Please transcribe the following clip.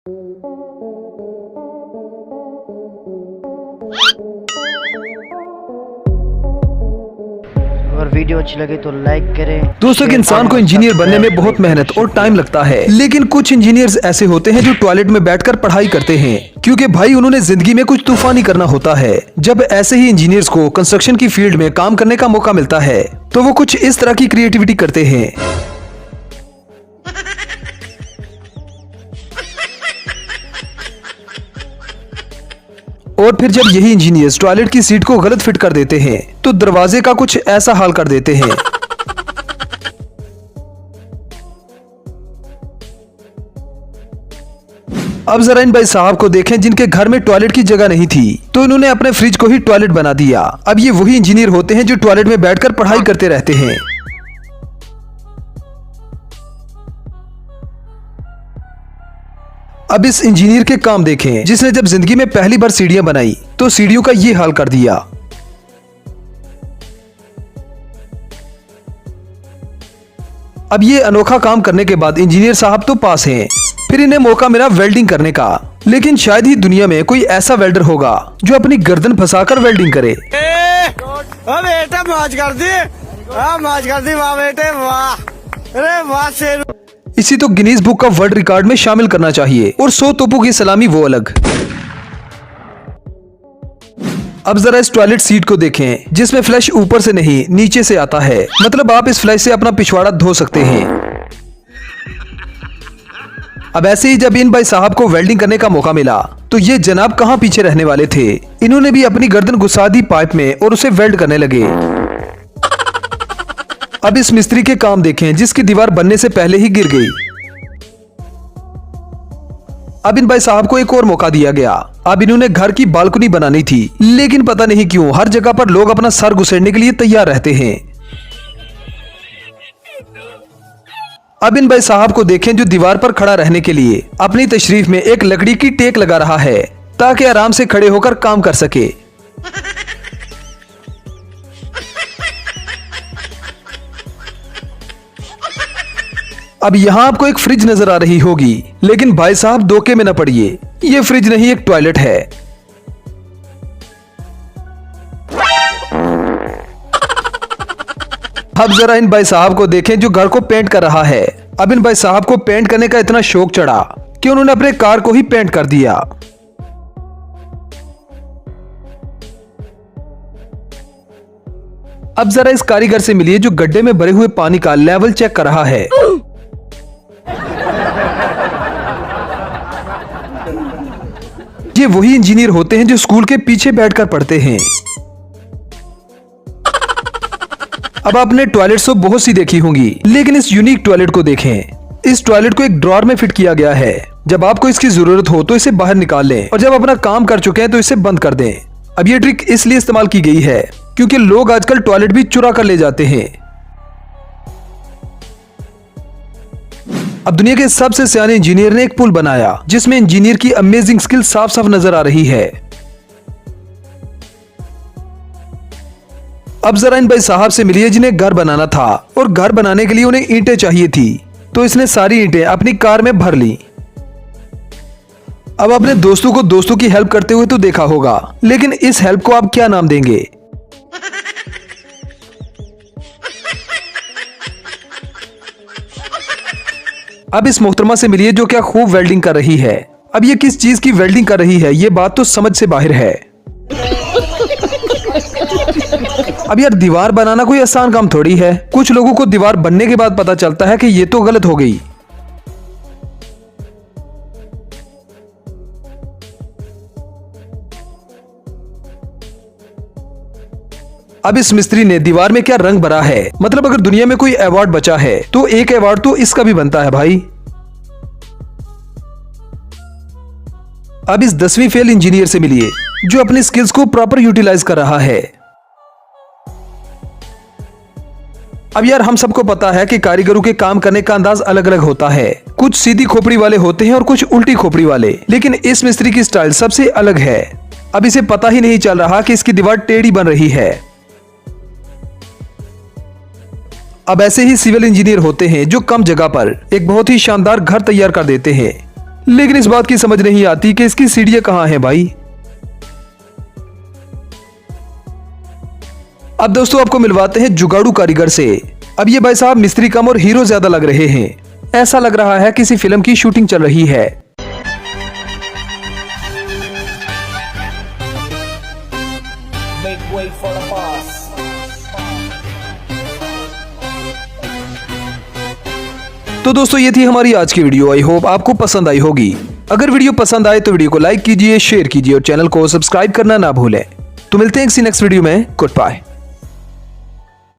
और वीडियो अच्छी लगे तो लाइक करें। दोस्तों, कि इंसान को इंजीनियर बनने में बहुत मेहनत और टाइम लगता है, लेकिन कुछ इंजीनियर्स ऐसे होते हैं जो टॉयलेट में बैठकर पढ़ाई करते हैं, क्योंकि भाई उन्होंने जिंदगी में कुछ तूफानी करना होता है। जब ऐसे ही इंजीनियर्स को कंस्ट्रक्शन की फील्ड में काम करने का मौका मिलता है तो वो कुछ इस तरह की क्रिएटिविटी करते हैं। और फिर जब यही इंजीनियर्स टॉयलेट की सीट को गलत फिट कर देते हैं तो दरवाजे का कुछ ऐसा हाल कर देते हैं। अब जरा इन भाई साहब को देखें जिनके घर में टॉयलेट की जगह नहीं थी, तो इन्होंने अपने फ्रिज को ही टॉयलेट बना दिया। अब ये वही इंजीनियर होते हैं जो टॉयलेट में बैठकर पढ़ाई करते रहते हैं। अब इस इंजीनियर के काम देखें जिसने जब जिंदगी में पहली बार सीढ़ियां बनाई तो सीढ़ियों का ये हाल कर दिया। अब ये अनोखा काम करने के बाद इंजीनियर साहब तो पास हैं, फिर इन्हें मौका मिला वेल्डिंग करने का। लेकिन शायद ही दुनिया में कोई ऐसा वेल्डर होगा जो अपनी गर्दन फंसाकर वेल्डिंग करे। बेटा मौज कर दी, मौज कर दी, वाह बेटे वाह, अरे वाह शेर। इसी तो गिनीज बुक का वर्ल्ड रिकॉर्ड में शामिल करना चाहिए। और 100 तोपों की सलामी वो अलग। अब जरा इस टॉयलेट सीट को देखें जिसमें फ्लैश ऊपर से नहीं नीचे से आता है, मतलब आप इस फ्लैश से अपना पिछवाड़ा धो सकते हैं। अब ऐसे ही जब इन भाई साहब को वेल्डिंग करने का मौका मिला तो ये जनाब कहां पीछे रहने वाले थे। इन्होंने भी अपनी गर्दन घुसा दी पाइप में और उसे वेल्ड करने लगे। अब इस मिस्त्री के काम देखें जिसकी दीवार बनने से पहले ही गिर गई। अब इन भाई साहब को एक और मौका दिया गया। अब इन्होंने घर की बालकनी बनानी थी, लेकिन पता नहीं क्यों हर जगह पर लोग अपना सर घुसेड़ने के लिए तैयार रहते हैं। अब इन भाई साहब को देखें जो दीवार पर खड़ा रहने के लिए अपनी तशरीफ में एक लकड़ी की टेक लगा रहा है ताकि आराम से खड़े होकर काम कर सके। अब यहाँ आपको एक फ्रिज नजर आ रही होगी, लेकिन भाई साहब धोखे में न पड़िए, ये फ्रिज नहीं एक टॉयलेट है। अब जरा इन भाई साहब को देखें जो घर को पेंट कर रहा है। अब इन भाई साहब को पेंट करने का इतना शौक चढ़ा कि उन्होंने अपने कार को ही पेंट कर दिया। अब जरा इस कारीगर से मिलिए जो गड्ढे में भरे हुए पानी का लेवल चेक कर रहा है। ये वही इंजीनियर होते हैं जो स्कूल के पीछे बैठकर पढ़ते हैं। अब आपने टॉयलेट तो बहुत सी देखी होंगी, लेकिन इस यूनिक टॉयलेट को देखें। इस टॉयलेट को एक ड्रॉर में फिट किया गया है। जब आपको इसकी जरूरत हो तो इसे बाहर निकाल लें और जब अपना काम कर चुके हैं तो इसे बंद कर दें। अब ये ट्रिक इसलिए इस्तेमाल की गई है क्योंकि लोग आजकल टॉयलेट भी चुरा कर ले जाते हैं। अब दुनिया के सबसे सियाने इंजीनियर ने एक पुल बनाया जिसमें इंजीनियर की अमेजिंग स्किल साफ साफ नजर आ रही है। अब जरा इन भाई साहब से मिलिए जिन्हें घर बनाना था और घर बनाने के लिए उन्हें ईंटें चाहिए थी, तो इसने सारी ईंटें अपनी कार में भर ली। अब अपने दोस्तों को दोस्तों की हेल्प करते हुए तो देखा होगा, लेकिन इस हेल्प को आप क्या नाम देंगे? अब इस मोहतरमा से मिलिए जो क्या खूब वेल्डिंग कर रही है। अब ये किस चीज की वेल्डिंग कर रही है ये बात तो समझ से बाहर है। अब यार दीवार बनाना कोई आसान काम थोड़ी है। कुछ लोगों को दीवार बनने के बाद पता चलता है कि ये तो गलत हो गई। अब इस मिस्त्री ने दीवार में क्या रंग भरा है, मतलब अगर दुनिया में कोई अवार्ड बचा है तो एक अवार्ड तो इसका भी बनता है भाई। अब इस 10वीं फेल इंजीनियर से मिलिए जो अपनी स्किल्स को प्रॉपर यूटिलाइज कर रहा है। अब यार हम सबको पता है कि कारीगरों के काम करने का अंदाज अलग अलग होता है। कुछ सीधी खोपड़ी वाले होते हैं और कुछ उल्टी खोपड़ी वाले, लेकिन इस मिस्त्री की स्टाइल सबसे अलग है। अब इसे पता ही नहीं चल रहा कि इसकी दीवार टेढ़ी बन रही है। अब ऐसे ही सिविल इंजीनियर होते हैं जो कम जगह पर एक बहुत ही शानदार घर तैयार कर देते हैं। लेकिन इस बात की समझ नहीं आती कि इसकी सीढ़ियां कहां हैं भाई। अब दोस्तों आपको मिलवाते हैं जुगाड़ू कारीगर से। अब ये भाई साहब मिस्त्री कम और हीरो ज्यादा लग रहे हैं। ऐसा लग रहा है किसी फिल्म की शूटिंग चल रही है। Make way for the boss. तो दोस्तों ये थी हमारी आज की वीडियो। आई होप आपको पसंद आई होगी। अगर वीडियो पसंद आए तो वीडियो को लाइक कीजिए, शेयर कीजिए और चैनल को सब्सक्राइब करना ना भूलें। तो मिलते हैं किसी नेक्स्ट वीडियो में। Good bye.